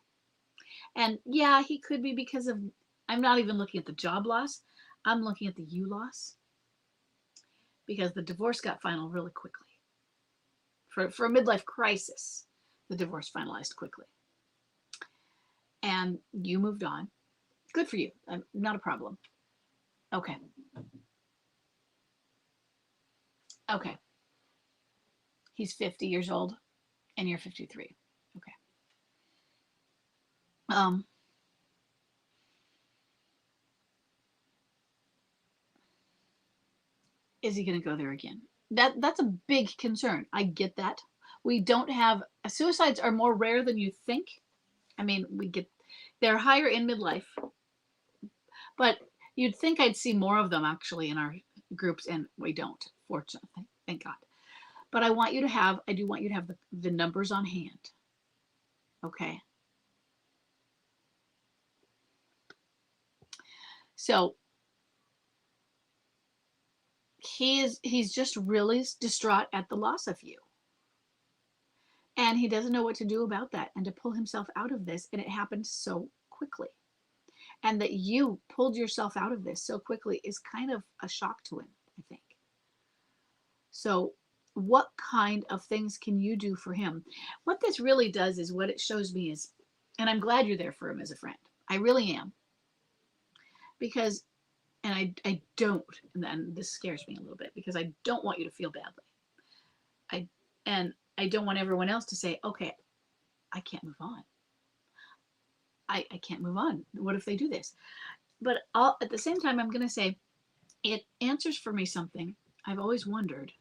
And yeah, he could be because of, I'm not even looking at the job loss. I'm looking at the you loss, because the divorce got final really quickly. For a midlife crisis, the divorce finalized quickly. And you moved on. Good for you. Not a problem. Okay. Okay. He's 50 years old and you're 53. Okay. Is he going to go there again? That's a big concern. I get that. We don't have, suicides are more rare than you think. They're higher in midlife, but you'd think I'd see more of them actually in our groups, and we don't, fortunately. Thank God. But I do want you to have the numbers on hand. Okay. So he's just really distraught at the loss of you. And he doesn't know what to do about that and to pull himself out of this. And it happened so quickly. And that you pulled yourself out of this so quickly is kind of a shock to him, I think. So what kind of things can you do for him? What this really does is, what it shows me is, and I'm glad you're there for him as a friend. I really am. Because And I don't, and then this scares me a little bit because I don't want you to feel badly. I and I don't want everyone else to say, okay, I can't move on. I can't move on. What if they do this? But at the same time, I'm going to say it answers for me something I've always wondered.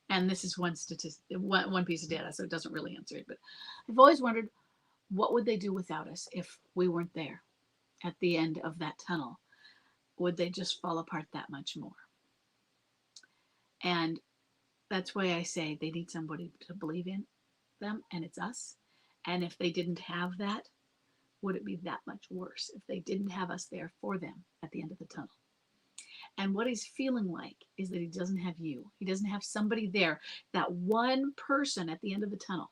And this is one statistic, one piece of data, so it doesn't really answer it. But I've always wondered, what would they do without us if we weren't there at the end of that tunnel? Would they just fall apart that much more? And that's why I say they need somebody to believe in them, and it's us. And if they didn't have that, would it be that much worse if they didn't have us there for them at the end of the tunnel? And what he's feeling like is that he doesn't have you. He doesn't have somebody there, that one person at the end of the tunnel.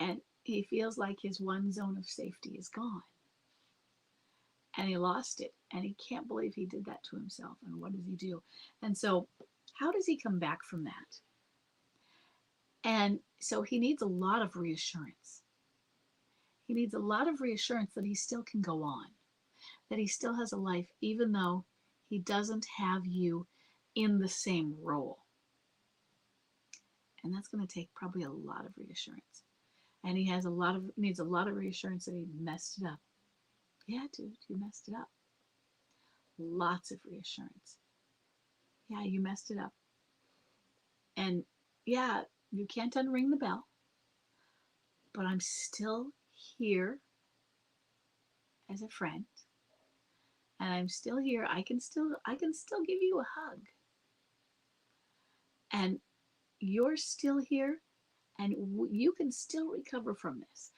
And he feels like his one zone of safety is gone. And he lost it. And he can't believe he did that to himself. And what does he do? And so how does he come back from that? And so he needs a lot of reassurance. He needs a lot of reassurance that he still can go on, that he still has a life, even though he doesn't have you in the same role. And that's going to take probably a lot of reassurance. And he has needs a lot of reassurance that he messed it up. Yeah, dude, you messed it up. Lots of reassurance. Yeah, you messed it up. And yeah, you can't unring the bell, but I'm still here as a friend. And I'm still here. I can still give you a hug. And you're still here, and you can still recover from this.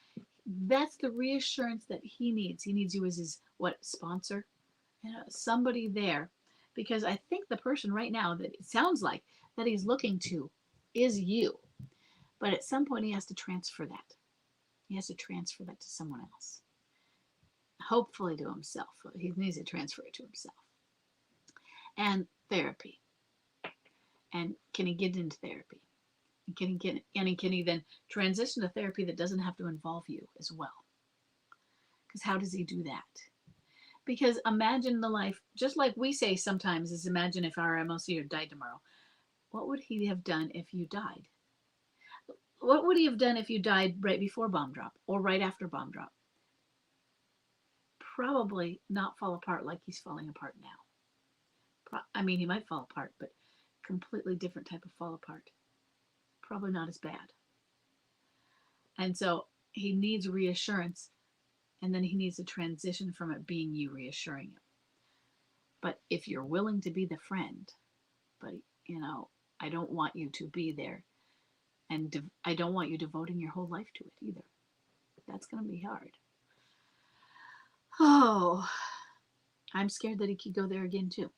That's the reassurance that he needs. He needs you as his sponsor, somebody there, because I think the person right now that it sounds like that he's looking to is you. But at some point he has to transfer that. He has to transfer that to someone else. Hopefully to himself. He needs to transfer it to himself. And therapy. And can he get into therapy? And can he then transition to therapy that doesn't have to involve you as well? Because how does he do that? Because imagine the life, just like we say sometimes, is imagine if our MLC died tomorrow. What would he have done if you died? What would he have done if you died right before bomb drop or right after bomb drop? Probably not fall apart like he's falling apart now. I mean, he might fall apart, but completely different type of fall apart. Probably not as bad. And so he needs reassurance, and then he needs to transition from it being you reassuring him. But if you're willing to be the friend, but I don't want you to be there, and I don't want you devoting your whole life to it either. That's going to be hard. Oh, I'm scared that he could go there again too.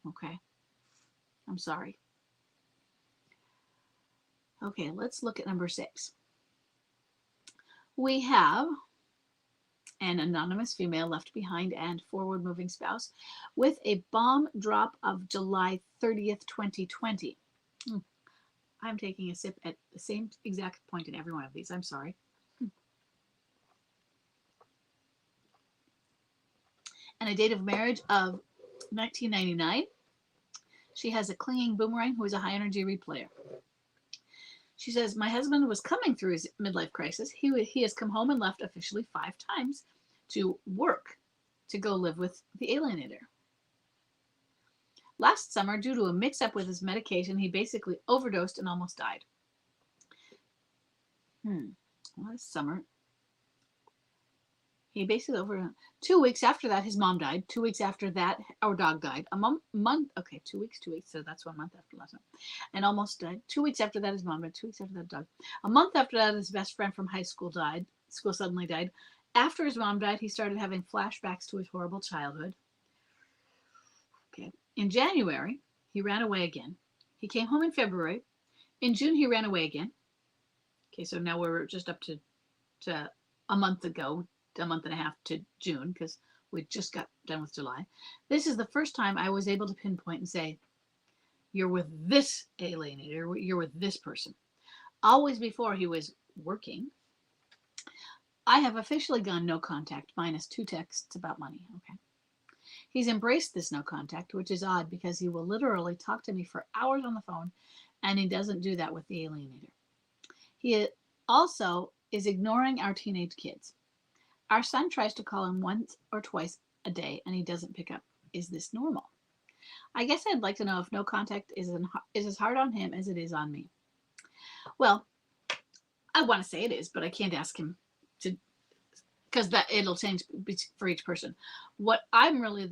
Okay. I'm sorry. Okay, let's look at number 6. We have an anonymous female left behind and forward moving spouse with a bomb drop of July 30th, 2020. I'm taking a sip at the same exact point in every one of these. I'm sorry. And a date of marriage of 1999. She has a clinging boomerang who is a high energy replayer. She says, my husband was coming through his midlife crisis. He has come home and left officially 5 times to work to go live with the alienator. Last summer, due to a mix-up with his medication, he basically overdosed and almost died. Last summer, he basically overdosed. 2 weeks after that, his mom died. 2 weeks after that, our dog died. A month, okay, 2 weeks, so that's 1 month after last time. And almost died. 2 weeks after that, his mom died. 2 weeks after that, dog. A month after that, his best friend from high school died. School suddenly died. After his mom died, he started having flashbacks to his horrible childhood. Okay. In January, he ran away again. He came home in February. In June, he ran away again. Okay, so now we're just up to a month ago, a month and a half to June, because we just got done with July. This is the first time I was able to pinpoint and say, you're with this alienator, you're with this person. Always before he was working. I have officially gone no contact, minus 2 texts about money. Okay. He's embraced this no contact, which is odd because he will literally talk to me for hours on the phone, and he doesn't do that with the alienator. He also is ignoring our teenage kids. Our son tries to call him once or twice a day, and he doesn't pick up. Is this normal? I guess I'd like to know if no contact is as hard on him as it is on me. Well, I want to say it is, but I can't ask him to, because that it'll change for each person. What I'm really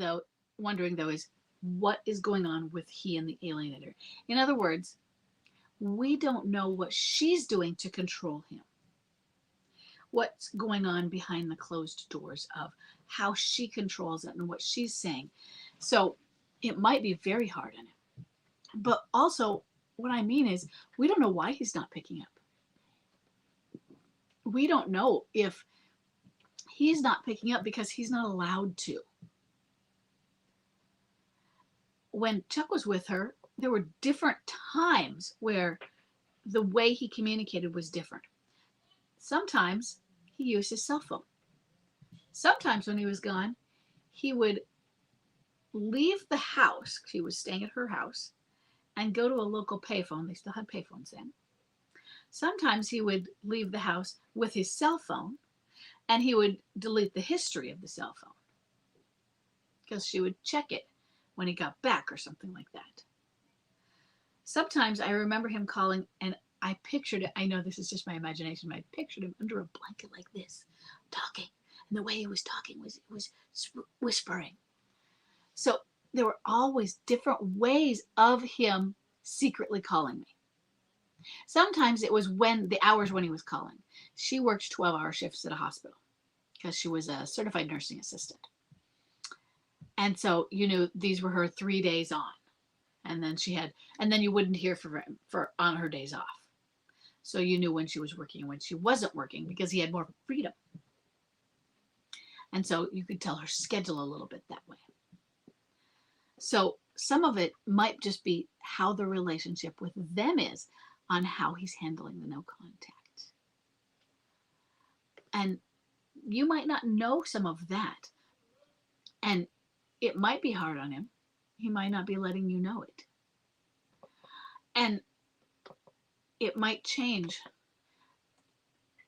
wondering is what is going on with he and the alienator. In other words, we don't know what she's doing to control him. What's going on behind the closed doors of how she controls it and what she's saying. So it might be very hard on him. But also, what I mean is, we don't know why he's not picking up. We don't know if he's not picking up because he's not allowed to. When Chuck was with her, there were different times where the way he communicated was different. Sometimes he used his cell phone. Sometimes when he was gone, he would leave the house, she was staying at her house, and go to a local payphone. They still had payphones then. Sometimes he would leave the house with his cell phone, and he would delete the history of the cell phone because she would check it when he got back or something like that. Sometimes I remember him calling, and I pictured it. I know this is just my imagination, but I pictured him under a blanket like this, talking. And the way he was talking was whispering. So there were always different ways of him secretly calling me. Sometimes it was when the hours when he was calling. She worked 12-hour shifts at a hospital because she was a certified nursing assistant. And so, these were her 3 days on. And then you wouldn't hear for on her days off. So you knew when she was working and when she wasn't working because he had more freedom. And so you could tell her schedule a little bit that way. So some of it might just be how the relationship with them is on how he's handling the no contact. And you might not know some of that. And it might be hard on him. He might not be letting you know it. And it might change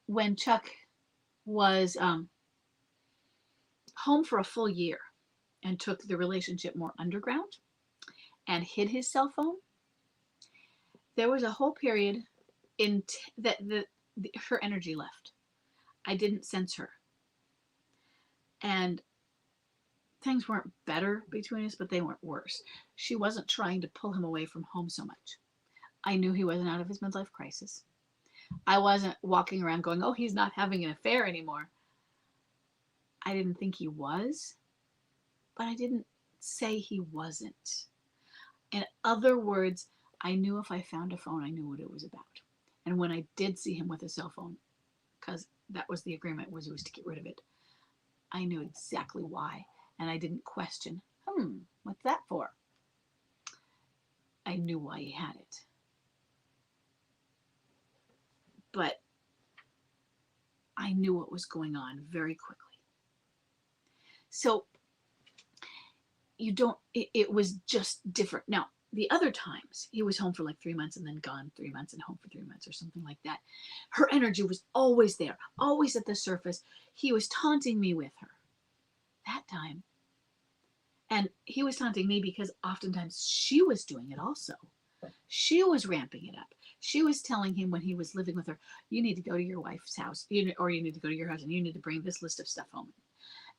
when Chuck was home for a full year and took the relationship more underground and hid his cell phone. There was a whole period that her energy left. I didn't sense her. And things weren't better between us, but they weren't worse. She wasn't trying to pull him away from home so much. I knew he wasn't out of his midlife crisis. I wasn't walking around going, oh, he's not having an affair anymore. I didn't think he was, but I didn't say he wasn't. In other words, I knew if I found a phone, I knew what it was about. And when I did see him with a cell phone, because that was the agreement, was to get rid of it, I knew exactly why. And I didn't question, what's that for? I knew why he had it. But I knew what was going on very quickly. So it was just different. Now, the other times, he was home for like 3 months and then gone 3 months and home for 3 months or something like that. Her energy was always there, always at the surface. He was taunting me with her. That time. And he was taunting me because oftentimes she was doing it also. She was ramping it up. She was telling him when he was living with her, you need to go to your wife's house, or you need to go to your house and you need to bring this list of stuff home.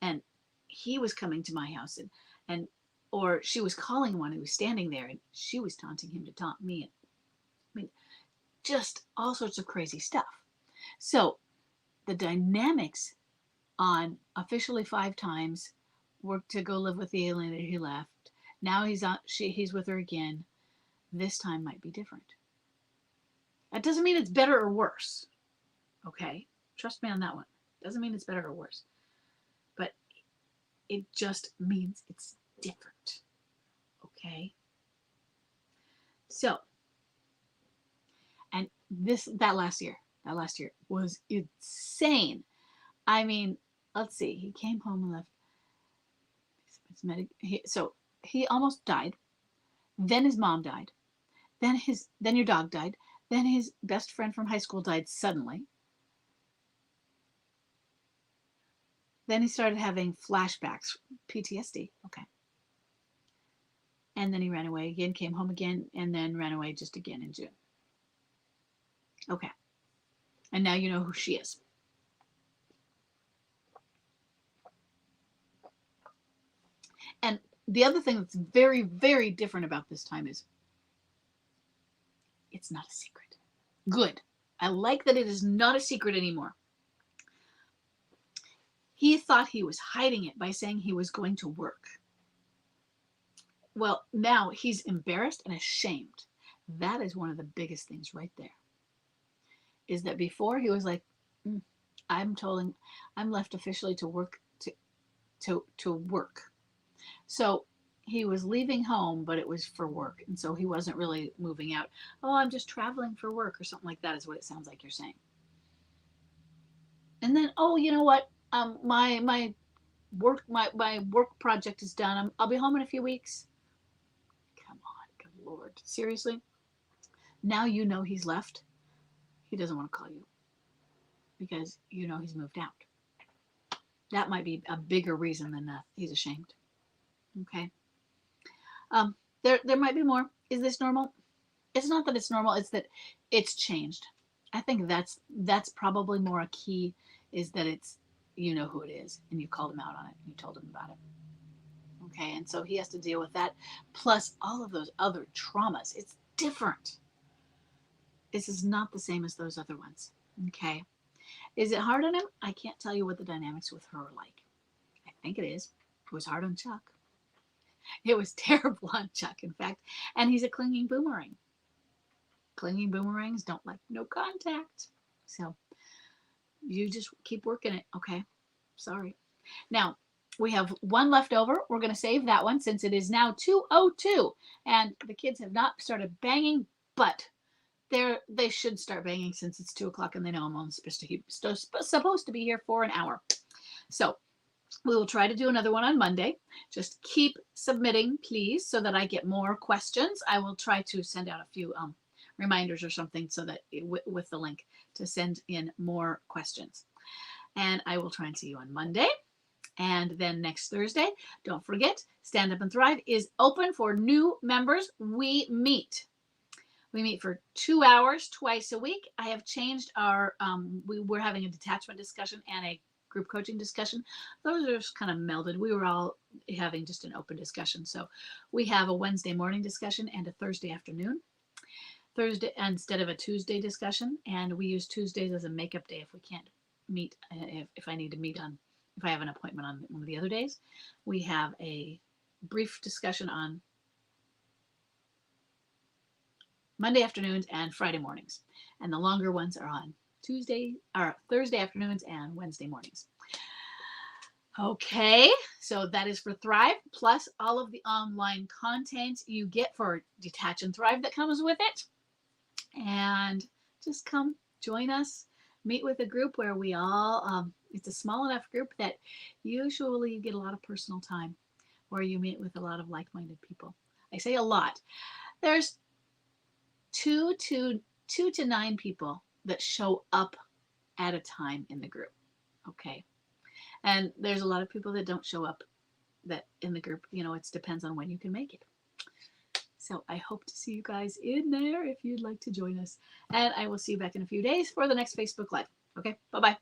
And he was coming to my house or she was calling one who was standing there and she was taunting him to taunt me. I mean, just all sorts of crazy stuff. So the dynamics on officially 5 times, worked to go live with the alien that he left. Now he's with her again. This time might be different. That doesn't mean it's better or worse. Okay? Trust me on that one. Doesn't mean it's better or worse. But it just means it's different. Okay? So, and that last year was insane. I mean, let's see. He came home and left So he almost died. Then his mom died. Then your dog died. Then his best friend from high school died suddenly. Then he started having flashbacks, PTSD. Okay. And then he ran away again, came home again, and then ran away just again in June. Okay. And now you know who she is. And the other thing that's very, very different about this time is it's not a secret. Good. I like that it is not a secret anymore. He thought he was hiding it by saying he was going to work. Well, now he's embarrassed and ashamed. That is one of the biggest things right there. Is that before he was like, I'm left officially to work to work. So he was leaving home, but it was for work. And so he wasn't really moving out. Oh, I'm just traveling for work or something like that is what it sounds like you're saying. And then, oh, you know what? My work project is done. I'll be home in a few weeks. Come on, good Lord. Seriously? Now you know he's left. He doesn't want to call you because you know he's moved out. That might be a bigger reason than that he's ashamed. Okay. There might be more. Is this normal? It's not that it's normal. It's that it's changed. I think that's probably more a key, is that it's, you know who it is and you called him out on it. You told him about it. Okay. And so he has to deal with that. Plus all of those other traumas. It's different. This is not the same as those other ones. Okay. Is it hard on him? I can't tell you what the dynamics with her are like. I think it is. It was hard on Chuck. It was terrible on Chuck, in fact. And he's a clinging boomerang. Clinging boomerangs don't like no contact. So you just keep working it. Okay. Sorry. Now, we have one left over. We're going to save that one since it is now 2:02. And the kids have not started banging, but they should start banging since it's 2 o'clock and they know I'm only supposed to be here for an hour. So we will try to do another one on Monday. Just keep submitting, please, so that I get more questions. I will try to send out a few reminders or something so that with the link to send in more questions. And I will try and see you on Monday. And then next Thursday, don't forget, Stand Up and Thrive is open for new members. We meet for 2 hours twice a week. I have changed our, we're having a detachment discussion and a group coaching discussion. Those are just kind of melded. We were all having just an open discussion. So we have a Wednesday morning discussion and a Thursday afternoon. Thursday instead of a Tuesday discussion. And we use Tuesdays as a makeup day if we can't meet, if I need to meet on, if I have an appointment on one of the other days. We have a brief discussion on Monday afternoons and Friday mornings. And the longer ones are on Thursday afternoons and Wednesday mornings. Okay, so that is for Thrive, plus all of the online content you get for Detach and Thrive that comes with it. And just come join us, meet with a group where we all, it's a small enough group that usually you get a lot of personal time, where you meet with a lot of like-minded people. I say a lot. There's 2 to 9 people that show up at a time in the group. Okay. And there's a lot of people that don't show up that in the group. You know, it depends on when you can make it. So I hope to see you guys in there if you'd like to join us. And I will see you back in a few days for the next Facebook Live. Okay. Bye-bye.